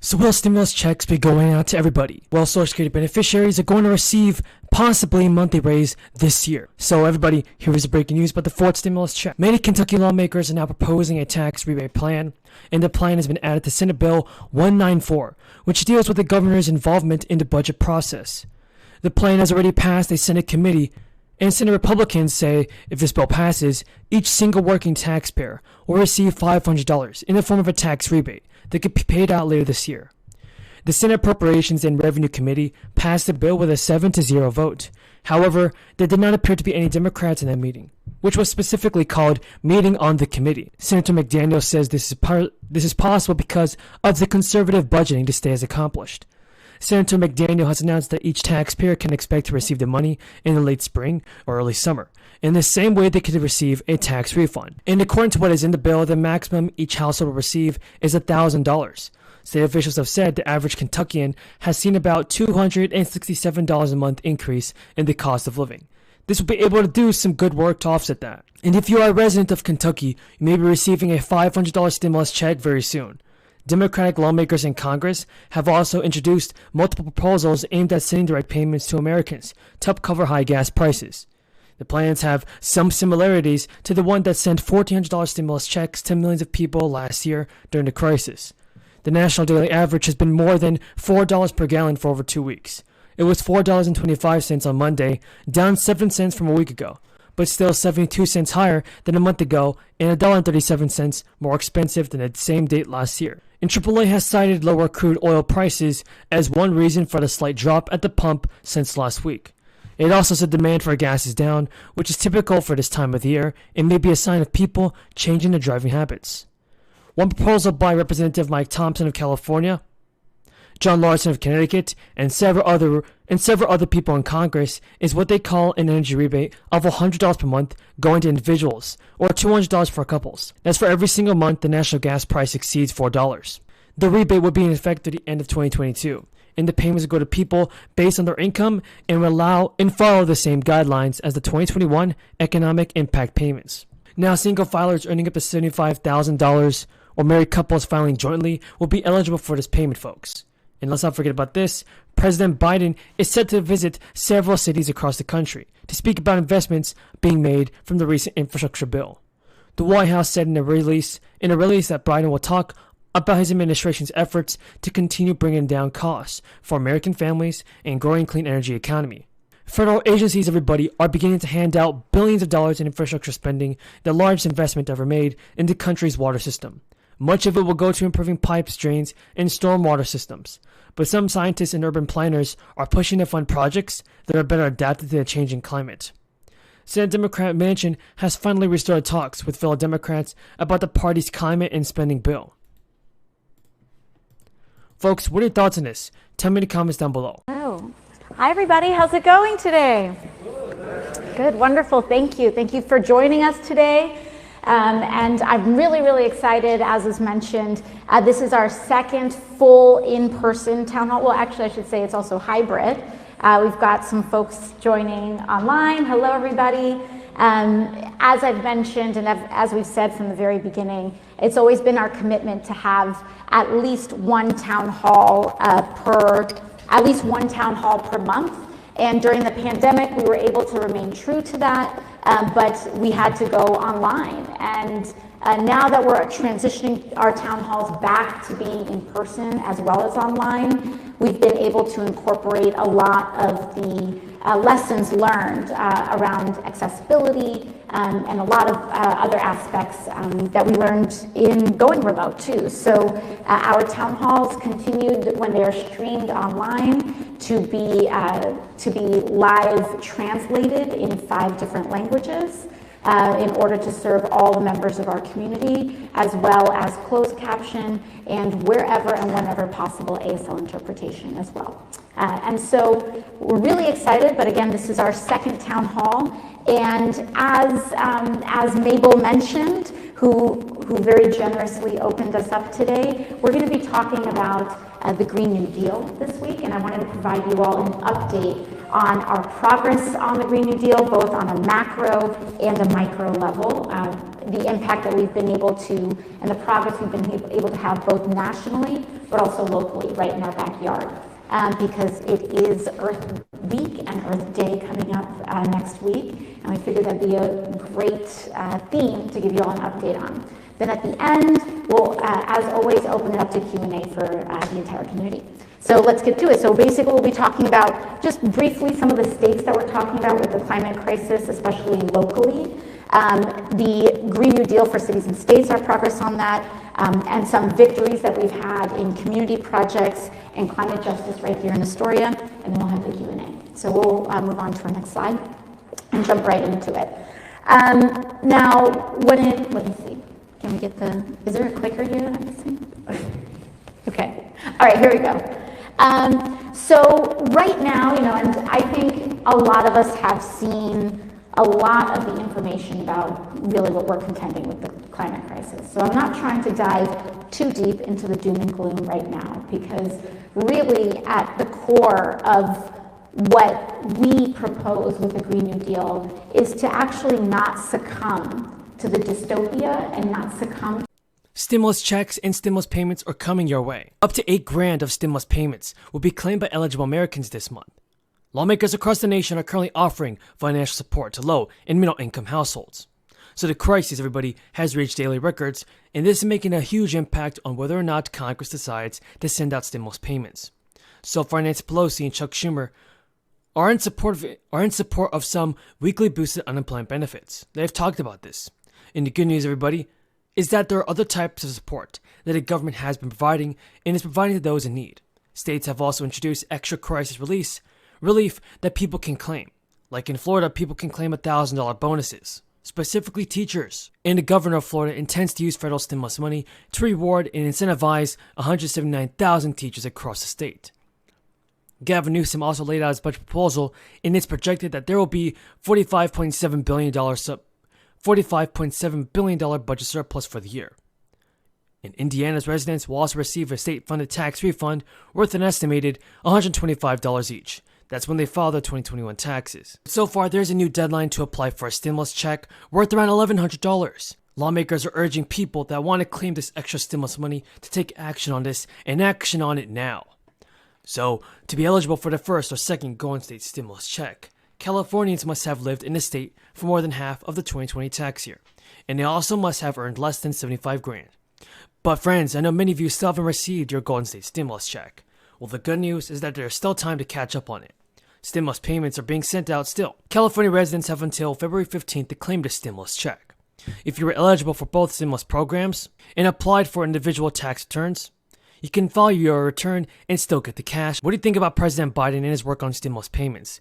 So will stimulus checks be going out to everybody? Well, Social Security beneficiaries are going to receive possibly a monthly raise this year. So everybody, here is the breaking news about the fourth stimulus check. Many Kentucky lawmakers are now proposing a tax rebate plan, and the plan has been added to Senate Bill 194, which deals with the governor's involvement in the budget process. The plan has already passed a Senate committee, and Senate Republicans say if this bill passes, each single working taxpayer will receive $500 in the form of a tax rebate that could be paid out later this year. The Senate Appropriations and Revenue Committee passed the bill with a 7-0 vote. However, there did not appear to be any Democrats in that meeting, which was specifically called Meeting on the Committee. Senator McDaniel says this is possible because of the conservative budgeting to stay as accomplished. Senator McDaniel has announced that each taxpayer can expect to receive the money in the late spring or early summer, in the same way they could receive a tax refund. And according to what is in the bill, the maximum each household will receive is $1,000. State officials have said the average Kentuckian has seen about $267 a month increase in the cost of living. This will be able to do some good work to offset that. And if you are a resident of Kentucky, you may be receiving a $500 stimulus check very soon. Democratic lawmakers in Congress have also introduced multiple proposals aimed at sending direct payments to Americans to help cover high gas prices. The plans have some similarities to the one that sent $1,400 stimulus checks to millions of people last year during the crisis. The national daily average has been more than $4 per gallon for over 2 weeks. It was $4.25 on Monday, down 7 cents from a week ago, but still 72 cents higher than a month ago and $1.37 more expensive than the same date last year. And AAA has cited lower crude oil prices as one reason for the slight drop at the pump since last week. It also said demand for gas is down, which is typical for this time of the year and may be a sign of people changing their driving habits. One proposal by Representative Mike Thompson of California, John Larson of Connecticut, and several other people in Congress is what they call an energy rebate of $100 per month going to individuals, or $200 for couples. That's for every single month the national gas price exceeds $4. The rebate would be in effect through the end of 2022, and the payments would go to people based on their income and follow the same guidelines as the 2021 economic impact payments. Now, single filers earning up to $75,000 or married couples filing jointly will be eligible for this payment, folks. And let's not forget about this. President Biden is set to visit several cities across the country to speak about investments being made from the recent infrastructure bill. The White House said in a release that Biden will talk about his administration's efforts to continue bringing down costs for American families and growing clean energy economy. Federal agencies, everybody, are beginning to hand out billions of dollars in infrastructure spending, the largest investment ever made in the country's water system. Much of it will go to improving pipes, drains, and stormwater systems. But some scientists and urban planners are pushing to fund projects that are better adapted to the changing climate. Senate Democrat Manchin has finally restarted talks with fellow Democrats about the party's climate and spending bill. Folks, what are your thoughts on this? Tell me in the comments down below. Oh, hi everybody. How's it going today? Good, wonderful. Thank you. Thank you for joining us today. And I'm really, really excited, as was mentioned. This is our second full in-person town hall. Well, actually, I should say it's also hybrid. We've got some folks joining online. Hello, everybody. As I've mentioned, and as we've said from the very beginning, it's always been our commitment to have at least one town hall per month. And during the pandemic, we were able to remain true to that, but we had to go online. And now that we're transitioning our town halls back to being in person as well as online, we've been able to incorporate a lot of the lessons learned around accessibility and a lot of other aspects that we learned in going remote too. So our town halls continued, when they are streamed online, to be live translated in 5 different languages in order to serve all the members of our community, as well as closed caption and wherever and whenever possible ASL interpretation as well. And so we're really excited, but again, this is our second town hall. And as Mabel mentioned, who very generously opened us up today, we're going to be talking about the Green New Deal this week, and I wanted to provide you all an update on our progress on the Green New Deal, both on a macro and a micro level, the impact that we've been able to, and the progress we've been able to have both nationally, but also locally, right in our backyard. Because it is Earth Week and Earth Day coming up next week, and we figured that'd be a great theme to give you all an update on. Then at the end, we'll, as always, open it up to Q&A for the entire community. So let's get to it. So basically, we'll be talking about, just briefly, some of the states that we're talking about with the climate crisis, especially locally. The Green New Deal for cities and states, our progress on that, and some victories that we've had in community projects and climate justice right here in Astoria, and then we'll have the Q&A. So we'll move on to our next slide and jump right into it. Now, let me see. Can we get is there a clicker here? Let me see. Okay. All right, here we go. So right now, and I think a lot of us have seen a lot of the information about really what we're contending with the climate crisis. So I'm not trying to dive too deep into the doom and gloom right now, because really at the core of what we propose with the Green New Deal is to actually not succumb to the dystopia and not succumb. Stimulus checks and stimulus payments are coming your way. Up to $8,000 of stimulus payments will be claimed by eligible Americans this month. Lawmakers across the nation are currently offering financial support to low and middle income households. So the crisis, everybody, has reached daily records, and this is making a huge impact on whether or not Congress decides to send out stimulus payments. So far, Nancy Pelosi and Chuck Schumer are in support of some weekly boosted unemployment benefits. They've talked about this. And the good news, everybody, is that there are other types of support that the government has been providing and is providing to those in need. States have also introduced extra crisis relief that people can claim. Like in Florida, people can claim $1,000 bonuses, specifically teachers. And the governor of Florida intends to use federal stimulus money to reward and incentivize 179,000 teachers across the state. Gavin Newsom also laid out his budget proposal, and it's projected that there will be $45.7 billion budget surplus for the year. And Indiana's residents will also receive a state-funded tax refund worth an estimated $125 each. That's when they file their 2021 taxes. So far, there's a new deadline to apply for a stimulus check worth around $1,100. Lawmakers are urging people that want to claim this extra stimulus money to take action on this and action on it now. So, to be eligible for the first or second Golden State stimulus check, Californians must have lived in the state for more than half of the 2020 tax year, and they also must have earned less than $75,000. But friends, I know many of you still haven't received your Golden State stimulus check. Well, the good news is that there's still time to catch up on it. Stimulus payments are being sent out still. California residents have until February 15th to claim the stimulus check. If you were eligible for both stimulus programs and applied for individual tax returns, you can file your return and still get the cash. What do you think about President Biden and his work on stimulus payments?